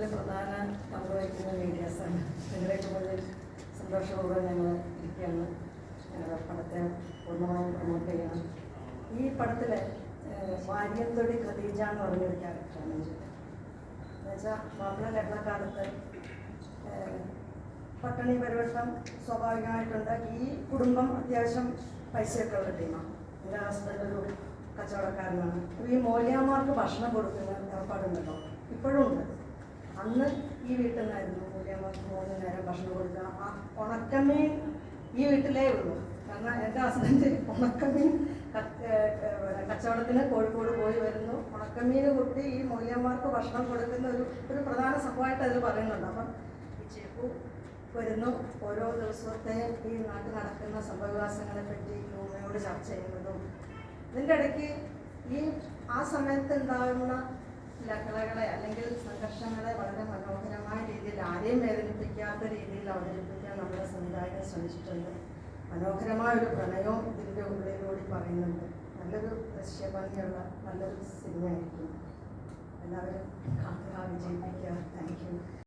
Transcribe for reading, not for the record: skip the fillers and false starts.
പ്രധാന പങ്കുവഹിക്കുന്ന മീഡിയാസാണ്. നിങ്ങളേക്ക് മുന്നിൽ സന്തോഷപൂർവ്വം ഞങ്ങൾ ഇരിക്കുകയാണ്. ഞങ്ങളുടെ പടത്തെ പൂർണ്ണമായും പ്രൊമോട്ട് ചെയ്യണം. ഈ പടത്തിൽ വാര്യത്തൊടി ഖദീജ എന്ന് പറഞ്ഞൊരു ക്യാരക്ടറാണ് എന്നുവെച്ചാൽ മാപ്പിള ലഗ്നക്കാലത്ത് പട്ടണി പരിവട്ടം സ്വാഭാവികമായിട്ടുണ്ട്. ഈ കുടുംബം അത്യാവശ്യം പൈസയൊക്കെ ഉള്ള ടീമാണ്. എൻ്റെ ഹസ്ബൻഡ് ഒരു കച്ചവടക്കാരനാണ്. ഈ മൂല്യന്മാർക്ക് ഭക്ഷണം കൊടുക്കുന്ന ഏർപ്പാടുണ്ടല്ലോ, ഇപ്പോഴും ഉണ്ട്. അന്ന് ഈ വീട്ടിൽ നിന്നായിരുന്നു മൂല്യന്മാർക്ക് 3 നേരം ഭക്ഷണം കൊടുക്കുക. ആ ഉണക്കമീൻ ഈ വീട്ടിലേ ഉള്ളൂ. കാരണം എൻ്റെ ഹസ്ബൻഡ് ഉണക്കമീൻ കച്ചവടത്തിന് കോഴിക്കോട് പോയി വരുന്നു. ഉണക്കമീൻ കൂട്ടി ഈ മൂല്യന്മാർക്ക് ഭക്ഷണം കൊടുക്കുന്ന ഒരു പ്രധാന സംഭവമായിട്ട് അതിൽ പറയുന്നുണ്ട്. അപ്പം ഈ ചേപ്പു വരുന്നു, ഓരോ ദിവസത്തെ ഈ നാട്ടിൽ നടക്കുന്ന സംഭവവികാസങ്ങളെ പറ്റി ഭൂമിയോട് ചർച്ച ചെയ്യുന്നതും, ഇതിൻ്റെ ഇടയ്ക്ക് ആ സമയത്ത് ഉണ്ടാകുന്ന ലഹളകളെ അല്ലെങ്കിൽ സംഘർഷങ്ങളെ വളരെ മനോഹരമായ രീതിയിൽ, ആരെയും വേദനിപ്പിക്കാത്ത രീതിയിൽ അവതരിപ്പിക്കാൻ നമ്മുടെ സംവിധായകൻ ശ്രമിച്ചിട്ടുണ്ട്. മനോഹരമായ ഒരു പ്രണയവും ഇതിൻ്റെ ഉള്ളിലൂടെ പറയുന്നുണ്ട്. നല്ലൊരു ദൃശ്യഭംഗിയുള്ള നല്ലൊരു സിനിമയായിരിക്കും. എല്ലാവരും കാത്തുക, വിജയിപ്പിക്കുക. Thank you.